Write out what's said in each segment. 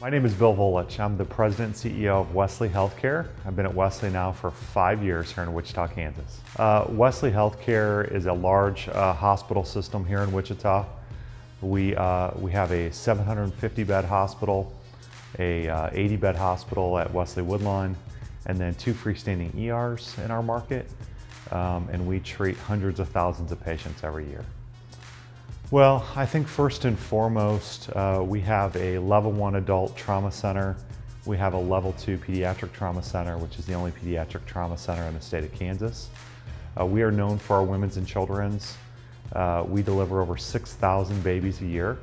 My name is Bill Voloch. I'm the President and CEO of Wesley Healthcare. I've been at Wesley now for 5 years here in Wichita, Kansas. Wesley Healthcare is a large hospital system here in Wichita. We have a 750-bed hospital, a 80-bed hospital at Wesley Woodlawn, and then 2 freestanding ERs in our market. And we treat hundreds of thousands of patients every year. Well, I think first and foremost, we have a level 1 adult trauma center. We have a level 2 pediatric trauma center, which is the only pediatric trauma center in the state of Kansas. We are known for our women's and children's. We deliver over 6,000 babies a year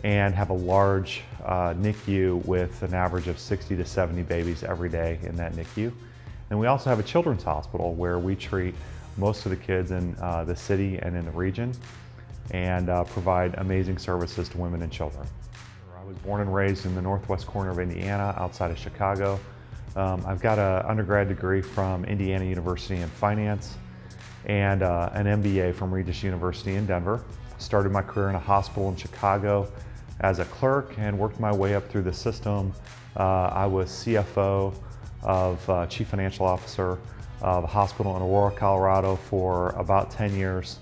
and have a large NICU with an average of 60 to 70 babies every day in that NICU. And we also have a children's hospital where we treat most of the kids in the city and in the region, and provide amazing services to women and children. I was born and raised in the northwest corner of Indiana, outside of Chicago. I've got an undergrad degree from Indiana University in finance and an MBA from Regis University in Denver. Started my career in a hospital in Chicago as a clerk and worked my way up through the system. I was CFO of Chief Financial Officer of a hospital in Aurora, Colorado for about 10 years.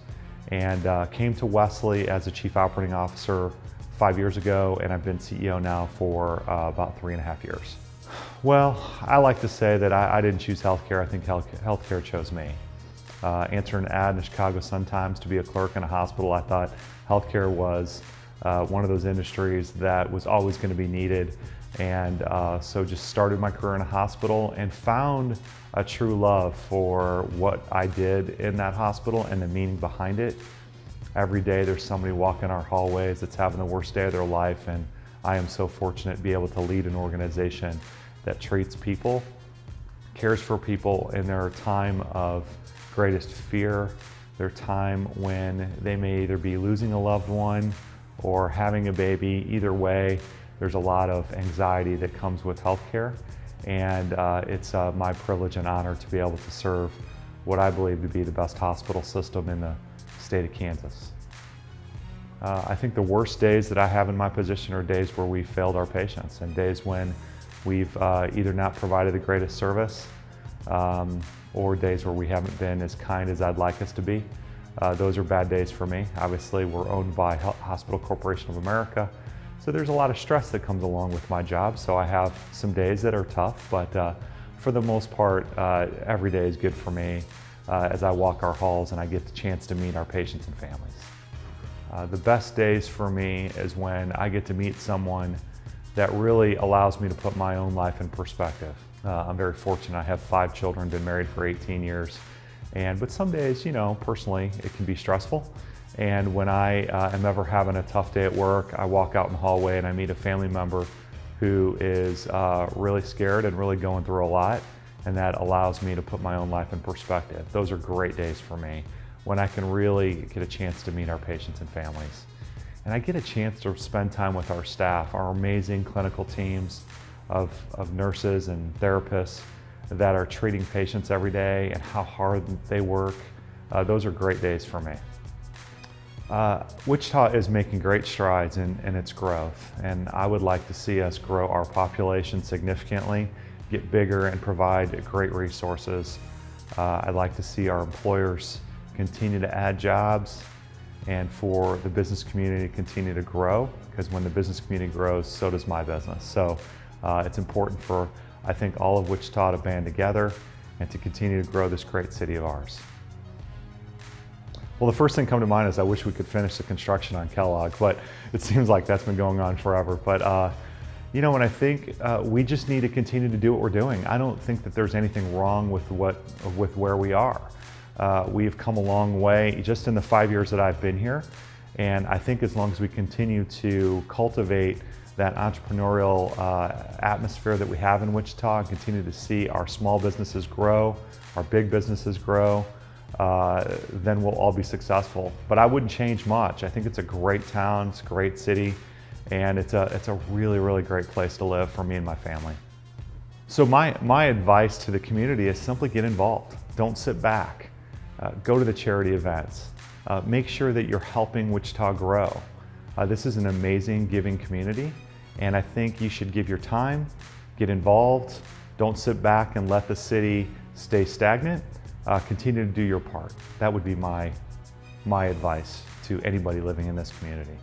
And came to Wesley as a Chief Operating Officer 5 years ago, and I've been CEO now for about 3.5 years. Well, I like to say that I didn't choose healthcare. I think healthcare chose me. Answering an ad in the Chicago Sun-Times to be a clerk in a hospital, I thought healthcare was one of those industries that was always going to be needed. And so just started my career in a hospital and found a true love for what I did in that hospital and the meaning behind it. Every day there's somebody walking our hallways that's having the worst day of their life, and I am so fortunate to be able to lead an organization that treats people, cares for people in their time of greatest fear, their time when they may either be losing a loved one or having a baby. Either way, there's a lot of anxiety that comes with healthcare, and it's my privilege and honor to be able to serve what I believe to be the best hospital system in the state of Kansas. I think the worst days that I have in my position are days where we failed our patients, and days when we've either not provided the greatest service or days where we haven't been as kind as I'd like us to be. Those are bad days for me. Obviously, we're owned by Hospital Corporation of America, so there's a lot of stress that comes along with my job. So I have some days that are tough, but for the most part, every day is good for me as I walk our halls and I get the chance to meet our patients and families. The best days for me is when I get to meet someone that really allows me to put my own life in perspective. I'm very fortunate. I have 5 children, been married for 18 years. But some days, you know, personally, it can be stressful. And when I am ever having a tough day at work, I walk out in the hallway and I meet a family member who is really scared and really going through a lot. And that allows me to put my own life in perspective. Those are great days for me, when I can really get a chance to meet our patients and families. And I get a chance to spend time with our staff, our amazing clinical teams of nurses and therapists that are treating patients every day and how hard they work. Those are great days for me. Wichita is making great strides in its growth, and I would like to see us grow our population significantly, get bigger, and provide great resources. I'd like to see our employers continue to add jobs, and for the business community to continue to grow, because when the business community grows, so does my business. So it's important for, I think, all of Wichita to band together and to continue to grow this great city of ours. Well, the first thing come to mind is I wish we could finish the construction on Kellogg, but it seems like that's been going on forever. But you know, when I think we just need to continue to do what we're doing. I don't think that there's anything wrong with where we are. We've come a long way just in the 5 years that I've been here, and I think as long as we continue to cultivate that entrepreneurial atmosphere that we have in Wichita and continue to see our small businesses grow, our big businesses grow, then we'll all be successful. But I wouldn't change much. I think it's a great town, it's a great city, and it's a really, really great place to live for me and my family. So my advice to the community is simply get involved. Don't sit back. Go to the charity events. Make sure that you're helping Wichita grow. This is an amazing giving community, And I think you should give your time, get involved, don't sit back and let the city stay stagnant. Continue to do your part. That would be my advice to anybody living in this community.